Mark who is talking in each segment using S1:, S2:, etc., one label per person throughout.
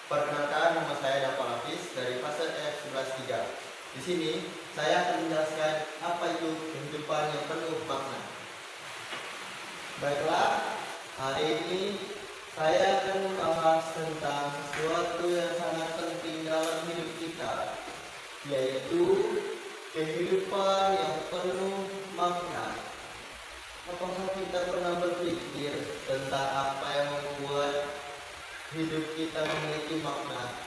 S1: Perkenalkan, nama saya Dava Hafiz dari fase F11-3. Di sini saya akan menjelaskan apa itu kehidupan yang penuh makna. Baiklah, hari ini saya akan membahas tentang sesuatu yang sangat penting dalam hidup kita, yaitu kehidupan yang penuh makna. Apakah kita pernah berpikir tentang apa yang membuat hidup kita memiliki makna?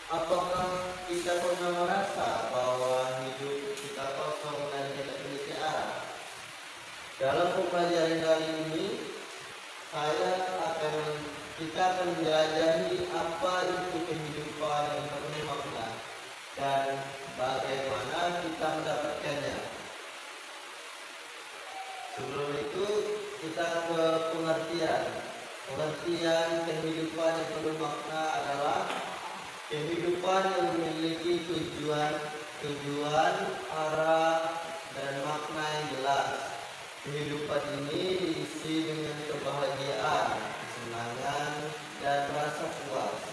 S1: Apakah kita pernah merasa bahwa hidup kita kosong dan tidak memiliki arah? Dalam pembelajaran kali ini, kita akan menjelajahi apa itu kehidupan yang penuh makna dan bagaimana kita mendapatkannya. Sebelum itu, kita ke pengertian. Pengertian kehidupan yang penuh makna adalah kehidupan yang memiliki tujuan, arah, dan makna yang jelas. Kehidupan ini diisi dengan kebahagiaan, kesenangan, dan rasa puas.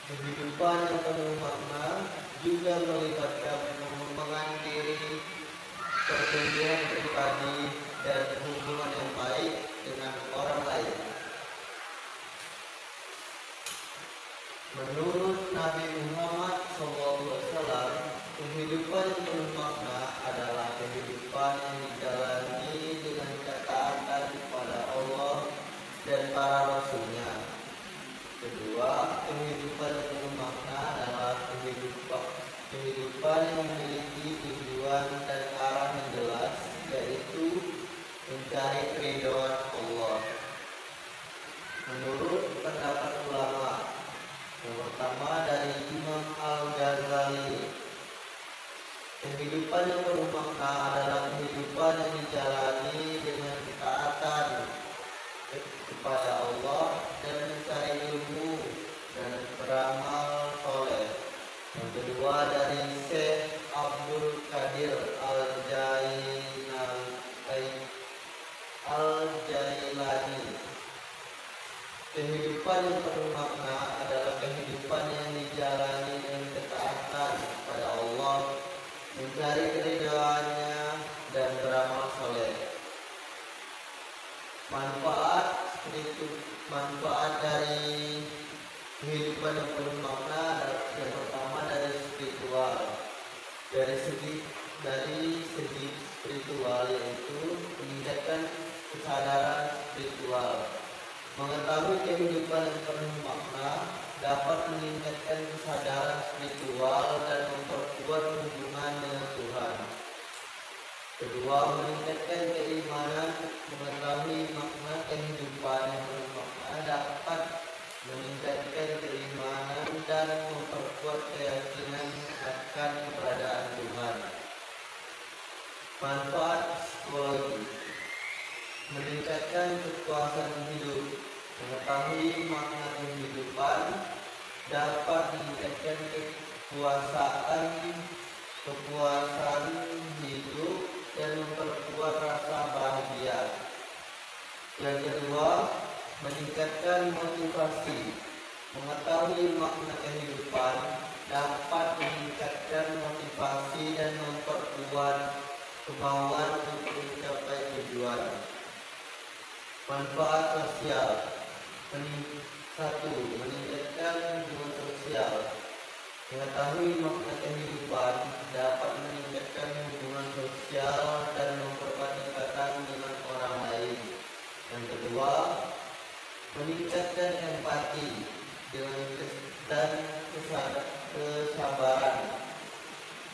S1: Kehidupan yang penuh makna juga melibatkan pengembangan diri, pertumbuhan pribadi, dan hubungan yang baik dengan orang lain. Menurut Nabi Muhammad SAW, kehidupan yang penuh makna adalah kehidupan yang dijalani dengan ketaatan kepada Allah dan para Rasul-Nya. Kedua, kehidupan yang penuh makna adalah kehidupan yang memiliki tujuan dan arah yang jelas, yaitu mencari keridhaan Allah. Menurut pendapat ulama, yang pertama dari Imam Al-Ghazali, kehidupan yang penuh makna adalah kehidupan yang dijalani dengan ketaatan kepada Allah dan mencari ilmu dan beramal soleh. Yang kedua dari Syekh Abdul Qadir Al-Jailani, kehidupan yang penuh makna adalah kehidupan yang dijalani dengan ketaatan kepada Allah, mencari keridhaannya, dan beramal soleh. Manfaat dari kehidupan yang penuh makna adalah yang pertama dari spiritual. Dari segi spiritual, yaitu meningkatkan kesadaran spiritual. Mengetahui kehidupan yang penuh makna dapat meningkatkan kesadaran spiritual dan memperkuat hubungan dengan Tuhan. Kedua, meningkatkan keimanan. Mengetahui makna kehidupan yang penuh makna dapat meningkatkan keimanan dan memperkuat keyakinan akan keberadaan Tuhan. Manfaat psikologi: meningkatkan kepuasan hidup. Mengetahui makna kehidupan dapat meningkatkan kepuasan hidup dan memperkuat rasa bahagia. Yang kedua, meningkatkan motivasi. Mengetahui makna kehidupan dapat meningkatkan motivasi dan memperkuat kemauan untuk mencapai tujuan. Manfaat sosial: 1. Meningkatkan hubungan sosial. Mengetahui makna kehidupan dapat meningkatkan hubungan sosial dan memperkuat ikatan dengan orang lain. Yang kedua, meningkatkan empati dan kesabaran.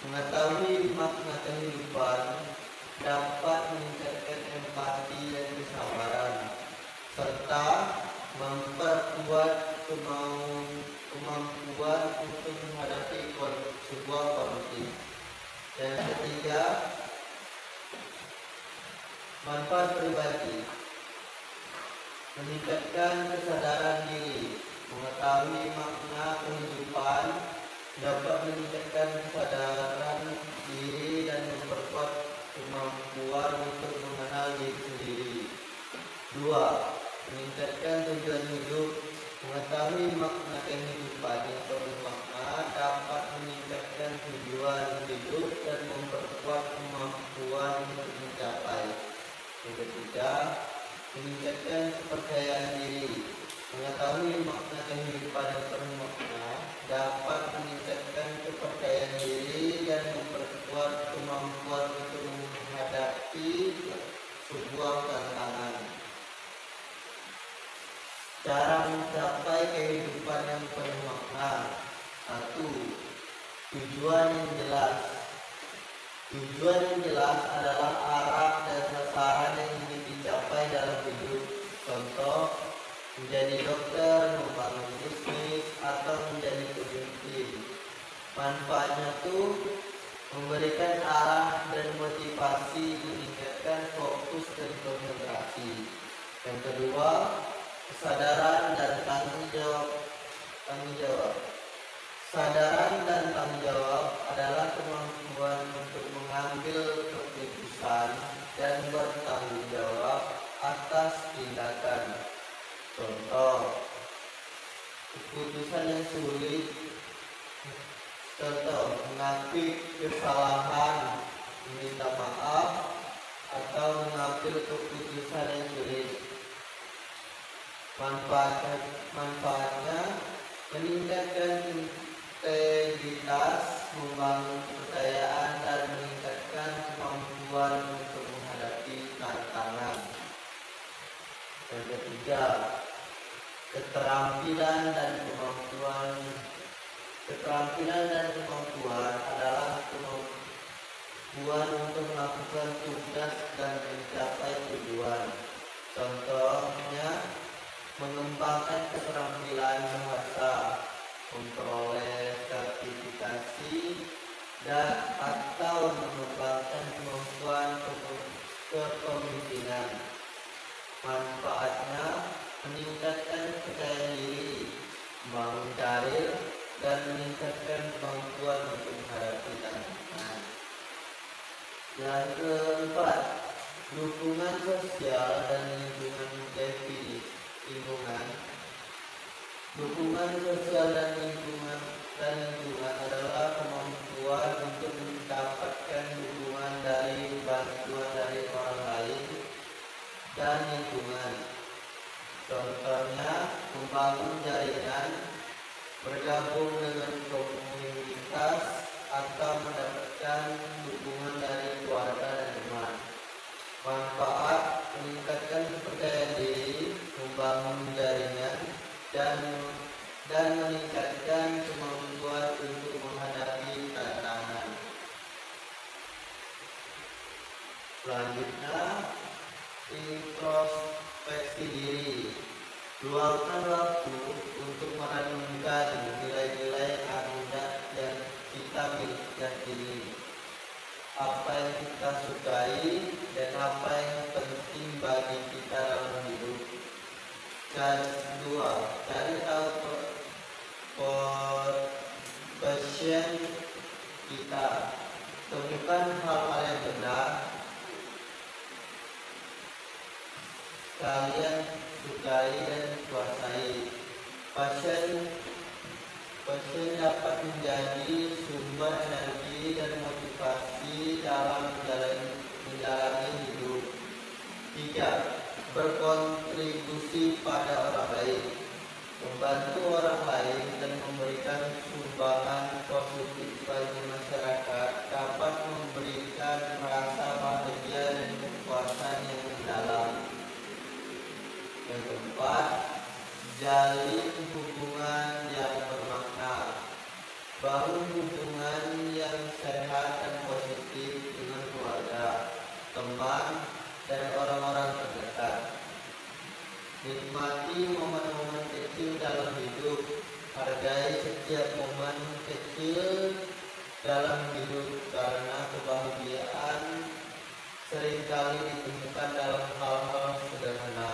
S1: Mengetahui makna kehidupan dapat meningkatkan empati dan kesabaran, serta memperkuat kemampuan untuk menghadapi sebuah konflik. Dan ketiga, manfaat pribadi: meningkatkan kesadaran diri. Mengetahui makna kehidupan dapat meningkatkan kesadaran diri dan memperkuat kemampuan untuk mengenal diri sendiri. 2. Meningkatkan tujuan hidup. Mengetahui makna kehidupan mencapai kehidupan yang penuh makna. 1. Tujuan yang jelas. Tujuan yang jelas adalah arah dan sasaran yang ingin dicapai dalam hidup. Contoh, menjadi dokter, membangun bisnis, atau menjadi pemimpin. Manfaatnya tuh memberikan arah dan motivasi, meningkatkan fokus dan konsentrasi. Yang kedua, kesadaran dan tanggung jawab. Kesadaran dan tanggung jawab adalah kemampuan untuk mengambil keputusan dan bertanggung jawab atas tindakan. Contoh, keputusan yang sulit. Contoh, mengakui kesalahan, meminta maaf, atau mengambil keputusan yang sulit. Manfaatnya meningkatkan integritas, membangun kepercayaan, dan meningkatkan kemampuan untuk menghadapi tantangan. Yang ketiga, keterampilan dan kemampuan. Keterampilan dan kemampuan adalah kemampuan untuk melakukan tugas dan mencapai tujuan. Contohnya, mengembangkan keterampilan bahasa, memperoleh sertifikasi, dan atau mengembangkan kemampuan kepemimpinan. Manfaatnya meningkatkan percaya diri, membangun karir, dan meningkatkan kemampuan untuk menghadapi tantangan. Yang keempat, dukungan sosial dan lingkungan. Dukungan sosial dan lingkungan adalah kemampuan untuk mendapatkan dukungan dari bantuan dari orang lain dan lingkungan. Contohnya, membangun jaringan, bergabung dengan komunitas, atau mendapatkan dukungan dari keluarga dan teman. Manfaat meningkatkan kepercayaan diri, membangun jaringan, dan meningkatkan kemampuan untuk menghadapi tantangan. Selanjutnya, introspeksi diri. Luangkan waktu untuk merenungkan nilai-nilai yang kita miliki, apa yang kita sukai, dan apa yang penting bagi kita dalam hidup. Dan kedua, cari tahu passion kita. Temukan hal-hal yang benar kalian sukai dan kuasai. Passion dapat menjadi sumber energi dan motivasi dalam menjalani hidup. 3. Berkontribusi pada orang lain. Membantu orang lain dan memberikan sumbangan positif bagi masyarakat dapat memberikan rasa bahagia dan kepuasan yang mendalam. Yang keempat, jalin hubungan yang bermakna. Bangun hubungan yang sehat dan positif dengan keluarga, teman, dan orang-orang terdekat. Nikmati momen-momen kecil dalam hidup. Hargai setiap momen kecil dalam hidup karena kebahagiaan seringkali ditemukan dalam hal-hal sederhana.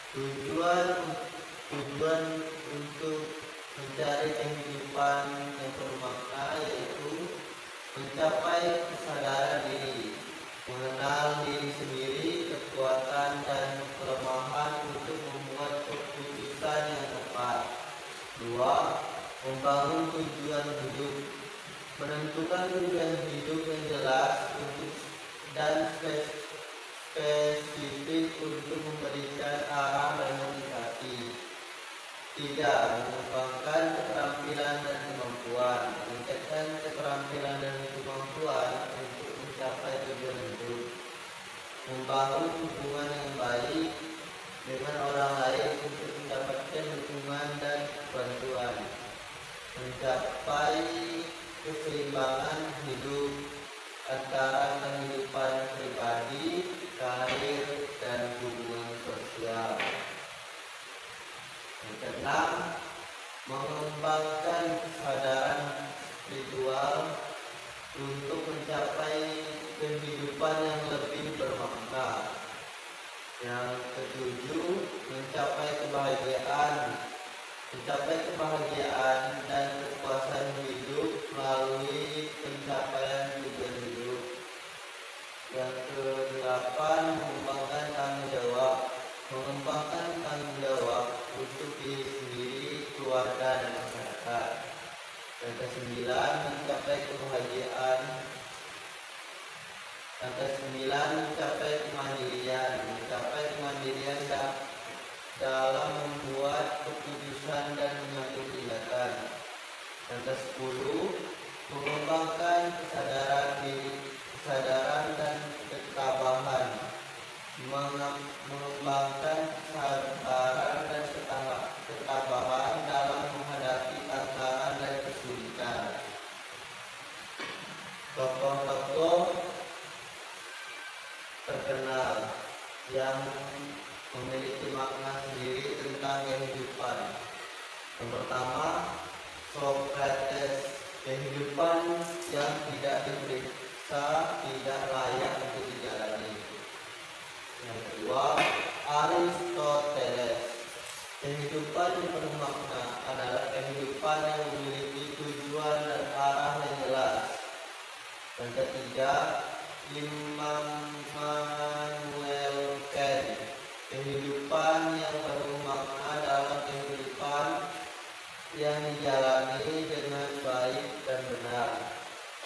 S1: Tujuan untuk mencari kehidupan yang bermakna yaitu mencapai kesadaran diri, mengenal diri sendiri, kekuatan dan kelemahan untuk membuat keputusan yang tepat. 2. Membangun tujuan hidup. Menentukan tujuan hidup yang jelas dan spesifik untuk memberikan arah dan motivasi. 3. Mengembangkan keterampilan dan kemampuan. Meningkatkan keterampilan dan kemampuan untuk mencapai tujuan hidup. Membangun hubungan yang baik dengan orang lain Yang keenam, mengembangkan kesadaran spiritual untuk mencapai kehidupan yang lebih bermakna. Yang ketujuh, mencapai kebahagiaan dan kepuasan hidup melalui pencapaian tujuan hidup. Yang kedelapan, mengembangkan tanggung jawab untuk diri sendiri, keluarga, dan masyarakat. Yang kesembilan, mencapai kebahagiaan. Yang kesembilan, mencapai kemandirian dalam membuat keputusan dan mengatur tindakan. Yang kesepuluh, mengembangkan kesadaran dan ketabahan, mengembangkan kesabaran dan ketabahan dalam menghadapi tantangan dan kesulitan. Tokoh-tokoh terkenal yang memiliki makna sendiri tentang kehidupan. Yang pertama, Socrates, kehidupan yang tidak diperiksa tidak layak untuk dijalani. Yang kedua, Aristoteles, kehidupan yang penuh makna adalah kehidupan yang memiliki tujuan dan arah yang jelas. Yang ketiga, Immanuel Kant, kehidupan yang penuh makna dalam kehidupan yang dijalani dengan baik dan benar.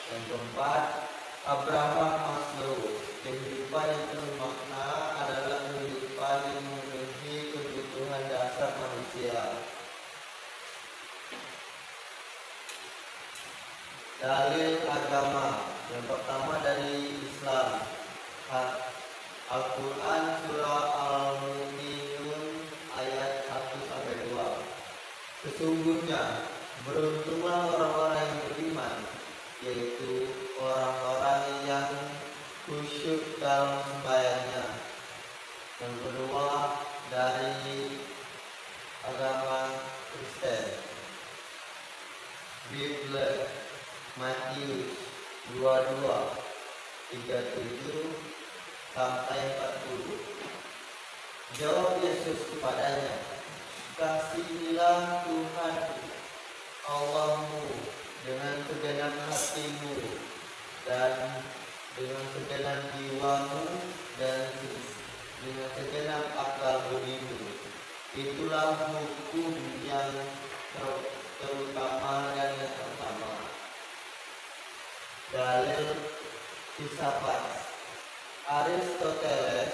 S1: Yang keempat, Abraham Maslow, kehidupan yang penuh makna adalah kehidupan yang memenuhi kebutuhan dasar manusia. Dalil agama yang pertama dari Islam, Al-Quran surah Al-Mu'minun ayat 1-2. Sesungguhnya beruntunglah orang-orang yang beriman, yaitu orang-orang yang khusyuk dalam sembahyangnya. Yang kedua dari agama Kristen, Bible Matius 22:37-40. Jawab Yesus kepadanya, kasihilah Tuhan Allahmu dengan segenap hatimu dan dengan segenap jiwamu dan dengan segenap akal budimu. Itulah hukum yang terutama dan yang pertama. Dalil filsafat, Aristoteles,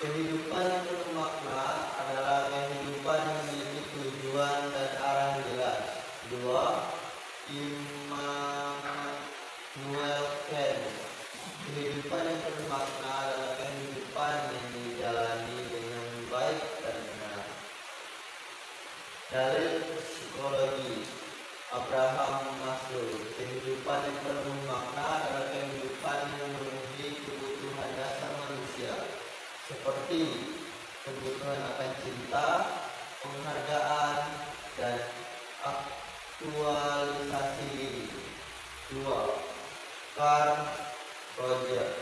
S1: kehidupan yang bermakna adalah kehidupan yang memiliki tujuan dan arah yang jelas. Dua, Immanuel Kant, kehidupan yang bermakna adalah kehidupan yang dijalani dengan baik dan benar. Dalil psikologi, Abraham Maslow, kehidupan yang penuh makna adalah kehidupan yang memenuhi kebutuhan dasar manusia, seperti kebutuhan akan cinta, penghargaan, dan aktualisasi diri. 2. Carl Rogers,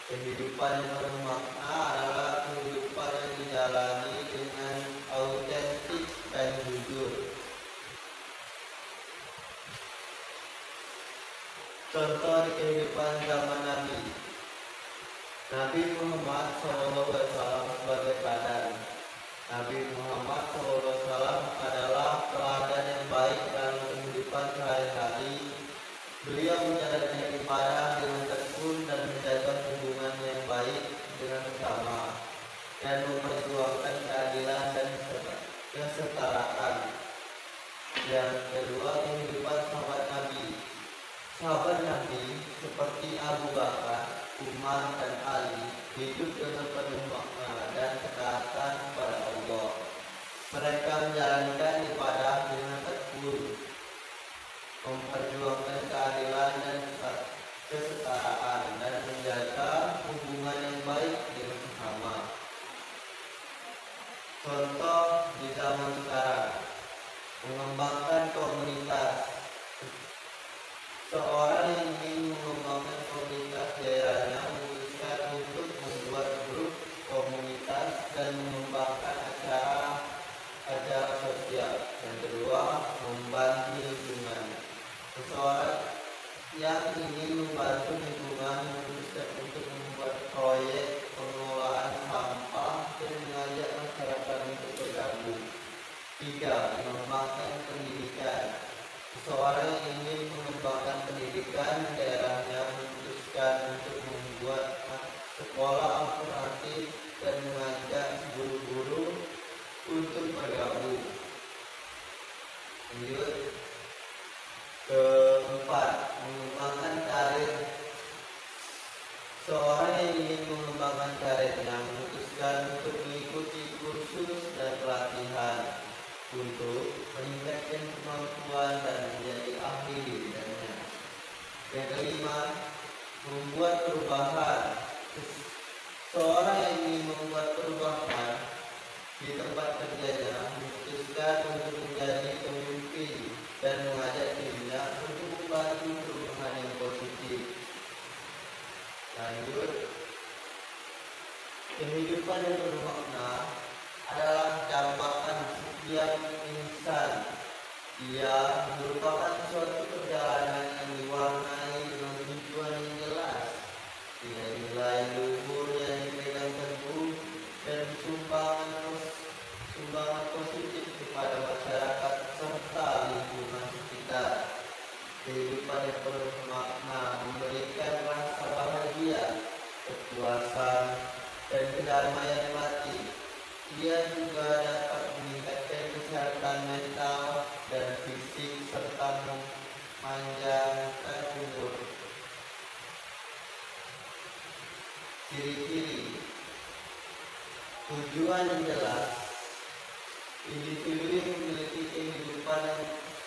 S1: kehidupan yang penuh makna adalah kehidupan yang dijalani dengan autentik dan jujur. Contoh di kehidupan zaman Nabi Muhammad SAW sebagai teladan. Nabi Muhammad SAW adalah teladan yang baik dalam kehidupan sehari-hari. Beliau menjalankan ibadah dengan tekun dan menjaga hubungan yang baik dengan sesama dan memperjuangkan keadilan dan kesetaraan. Yang kedua, kehidupan sahabat Nabi. Sahabat Nabi seperti Abu Bakar, Umar, dan Ali hidup dengan penuh makna dan ketaatan kepada Allah. Mereka menjalankan ibadah dengan tekun, memperjuangkan keadilan dan kesetaraan, dan menjaga hubungan yang baik dengan sesama. Contoh di zaman sekarang. Mengembangkan komunitas. Seorang yang ingin mengembangkan komunitas daerahnya memutuskan untuk membuat grup komunitas dan mengembangkan acara sosial. Yang kedua, membantu lingkungan. Seseorang yang ingin membantu lingkungan memutuskan untuk membuat proyek pengelolaan sampah dan mengajak masyarakat untuk bergabung. 3. Mengembangkan pendidikan. Seseorang yang ingin mengembangkan pendidikan daerahnya memutuskan untuk membuat sekolah alternatif dan mengajak guru-guru untuk bergabung. Lanjut. Keempat, mengembangkan karir. Seorang yang ingin mengembangkan karirnya memutuskan untuk mengikuti kursus dan pelatihan untuk meningkatkan kemampuan dan menjadi ahli di bidangnya. Yang kelima, membuat perubahan. Seorang yang ingin membuat perubahan di tempat kerjanya memutuskan untuk menjadi pemimpin dan mengajak timnya untuk membantu perubahan yang positif. Lanjut, kehidupan yang bermakna adalah dambaan setiap insan. Ia merupakan suatu perjalanan yang diwarnai dengan tujuan yang jelas, nilai-nilai luhur yang dipegang teguh, dan sumbangan positif kepada masyarakat serta lingkungan sekitar. Kehidupan yang bermakna memberikan rasa bahagia, kepuasan, dan kedamaian hati. Ia juga dapat meningkatkan kesehatan mental dan fisik serta memanjangkan umur. Ciri-ciri tujuan yang jelas. Individu yang memiliki kehidupan yang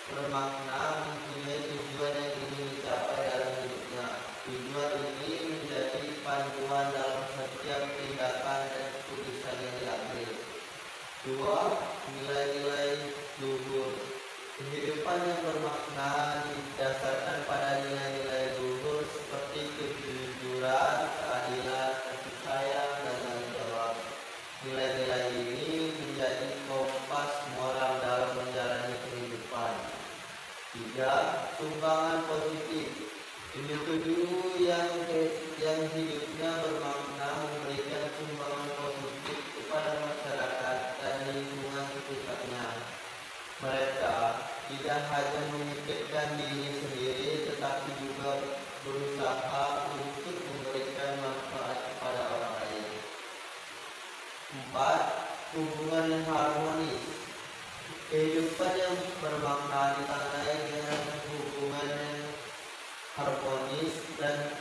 S1: bermakna mempunyai tujuan yang ingin dicapai dalam hidupnya. Tujuan ini menjadi panduan dalam setiap tindakan dan keputusan yang diambil. 2. Nilai-nilai luhur. Kehidupan yang bermakna didasarkan pada nilai-nilai luhur seperti kejujuran, keadilan, kasih sayang, dan tanggung jawab. Nilai-nilai ini menjadi kompas moral dalam menjalani kehidupan. 3. Sumbangan positif. Individu yang hidupnya bermakna memberikan sumbangan positif kepada masyarakat dan lingkungan sekitarnya. Mereka tidak hanya memikirkan diri sendiri, tetapi juga berusaha untuk memberikan manfaat kepada orang lain. 4. Hubungan yang harmonis. Kehidupan yang bermakna ditandai dengan hubungan yang harmonis dan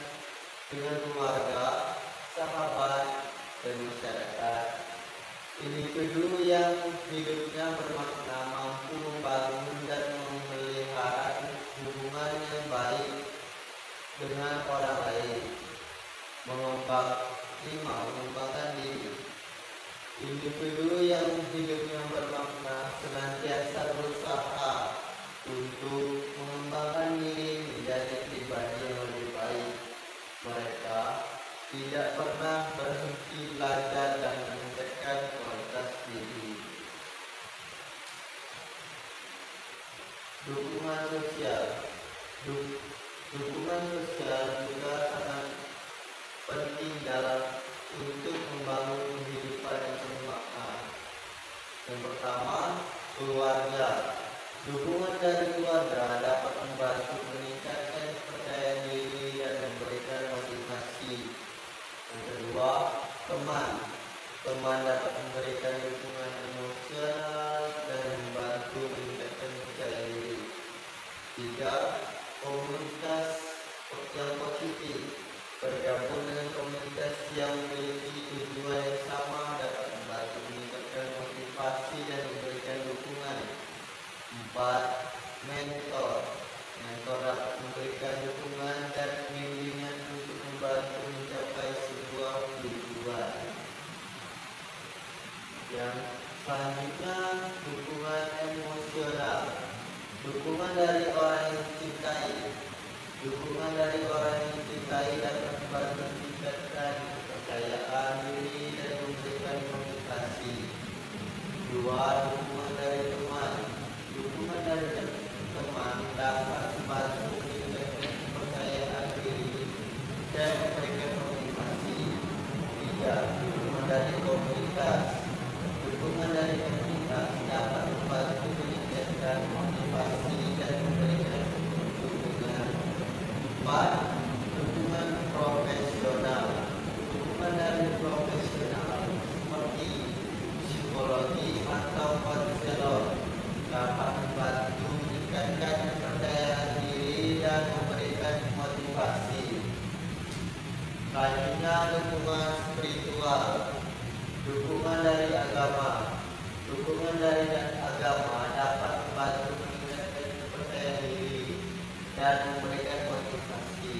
S1: dengan keluarga, sahabat, dan masyarakat. Individu yang hidupnya bermakna mampu membangun dan memelihara hubungan yang baik dengan orang lain. Mengembangkan diri. Individu yang hidupnya bermakna senantiasa berusaha untuk mengembangkan diri menjadi pribadi yang lebih baik. Mereka tidak pernah berhenti belajar dan meningkatkan kualitas diri. Dukungan sosial. Dukungan sosial juga sangat penting untuk membangun kehidupan yang bermakna. Yang pertama, keluarga. Dukungan dari keluarga dapat membantu meningkatkan kepercayaan diri dan memberikan motivasi. Yang kedua, teman. Teman dapat memberikan dukungan emosional dan membantu meningkatkan percaya diri. 3. Komunitas yang positif. Bergabung dengan komunitas yang memiliki tujuan yang sama dapat membantu meningkatkan motivasi dan memberikan dukungan. 4. Mentor. Mentor dapat memberikan dukungan dan bimbingan untuk membantu mencapai sebuah tujuan. Yang selanjutnya, Dukungan dari orang yang dicintai. Dukungan dari orang yang dicintai dapat membantu meningkatkan kepercayaan diri dan memberikan motivasi. Dua, dukungan dari teman. Dukungan dari teman dapat membantu meningkatkan kepercayaan diri dan memberikan motivasi. Tiga, dukungan dari komunitas. Dukungan dari komunitas dapat membantu meningkatkan motivasi dan memberikan dukungan. Empat, dukungan profesional. Dukungan dari profesional seperti psikologi atau konselor dapat membantu meningkatkan kepercayaan diri dan memberikan motivasi. Selanjutnya, dukungan spiritual. Dukungan dari agama. Dukungan dari agama dapat membantu meningkatkan kepercayaan diri dan memberikan motivasi.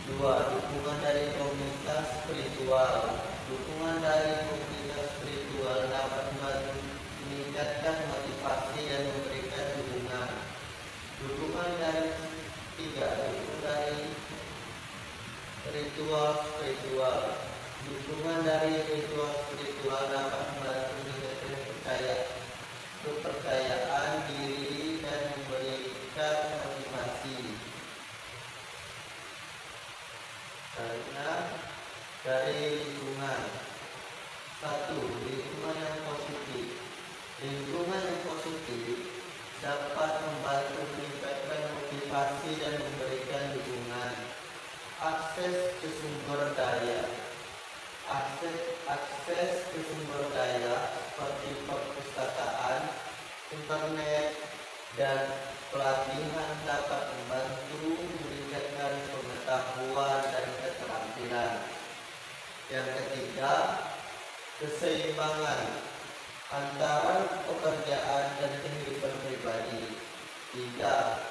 S1: Dua, dukungan dari komunitas spiritual. Dukungan dari komunitas spiritual dapat membantu meningkatkan motivasi dan memberikan dukungan. Dukungan dari tiga, dukungan dari ritual spiritual. Dukungan dari ritual spiritual dapat membantu meningkatkan kepercayaan diri dan memberikan motivasi. Karena dari lingkungan. Satu, lingkungan yang positif. Lingkungan yang positif dapat membantu meningkatkan motivasi dan memberikan dukungan. Akses ke sumber daya. Akses ke sumber daya seperti perpustakaan, internet, dan pelatihan dapat membantu meningkatkan pengetahuan dan keterampilan. Yang ketiga, keseimbangan antara pekerjaan dan kehidupan pribadi. Tiga,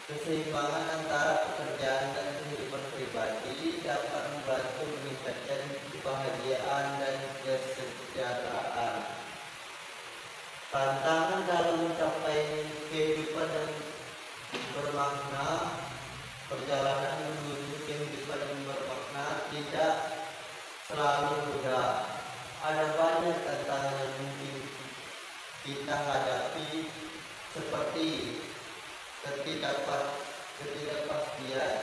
S1: keseimbangan antara pekerjaan dan kehidupan pribadi dapat membantu meningkatkan kebahagiaan dan kesejahteraan. Tantangan dalam mencapai kehidupan yang bermakna. Perjalanan menuju kehidupan yang bermakna tidak selalu mudah. Ada banyak tantangan yang mungkin kita hadapi, seperti ketidakpastian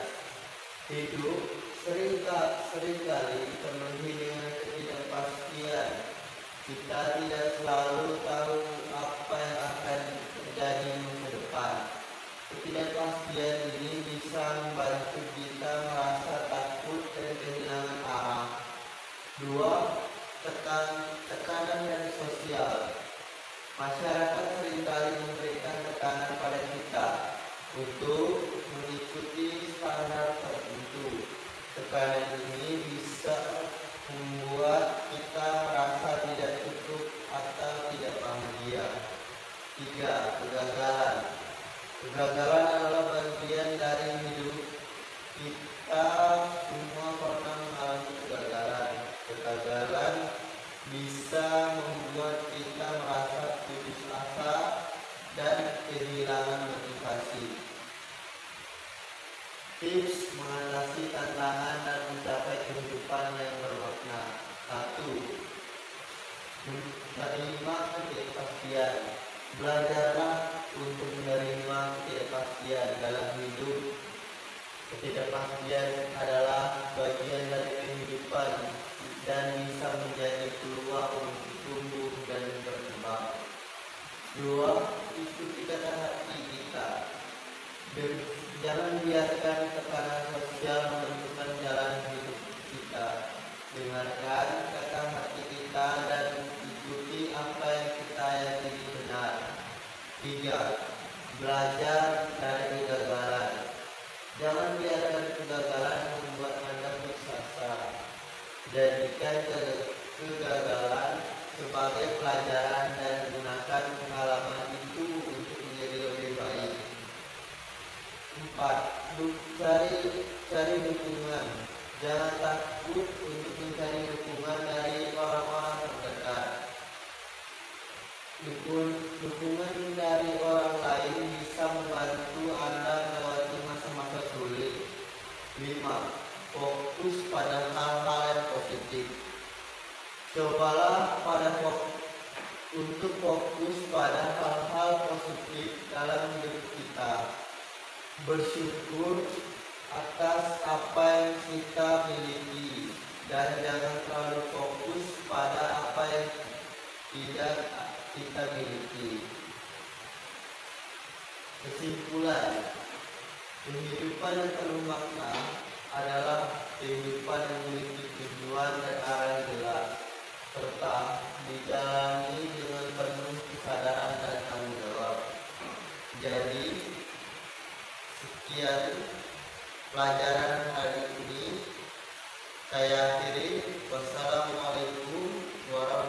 S1: hidup seringkali penuhi dengan ketidakpastian. Kita tidak selalu tahu apa yang akan terjadi ke depan. Ketidakpastian ini bisa membantu kita merasa takut dan kehilangan arah. Dua, tekanan dari sosial. Masyarakat seringkali memberikan tekanan pada kita untuk mengikuti standar tertentu. Tekanan ini bisa membuat kita merasa tidak cukup atau tidak bahagia. Tiga, kegagalan. Kegagalan adalah bagian dari hidup. Kita semua pernah mengalami kegagalan. Kegagalan bisa membuat kita merasa putus asa dan kehilangan motivasi. Tips mengatasi tantangan dan mencapai kehidupan yang bermakna. 1. Menerima ketidakpastian. Belajarlah untuk menerima ketidakpastian dalam hidup. Ketidakpastian adalah bagian dari kehidupan dan bisa menjadi peluang untuk tumbuh dan berkembang. 2. Ikuti kata hati kita. Jangan biarkan tekanan sosial menentukan jalan hidup kita. Dengarkan kata hati kita dan ikuti apa yang kita yakini benar. 3. Belajar dari kegagalan. Jangan biarkan kegagalan membuat Anda putus asa. Jadikan kegagalan sebagai pelajaran dan gunakan pengalaman itu untuk menjadi lebih baik. 4. Cari dukungan. Jangan takut untuk mencari dukungan dari orang-orang terdekat. Dukungan dari orang lain untuk fokus pada hal-hal positif dalam hidup kita. Bersyukur atas apa yang kita miliki dan jangan terlalu fokus pada apa yang tidak kita miliki. Kesimpulan, kehidupan yang penuh makna adalah kehidupan yang memiliki tujuan dan arah yang jelas, serta dijalani dengan penuh kesadaran dan tanggung jawab. Jadi, sekian pelajaran hari ini. Saya akhiri. Wassalamualaikum warahmatullahi wabarakatuh.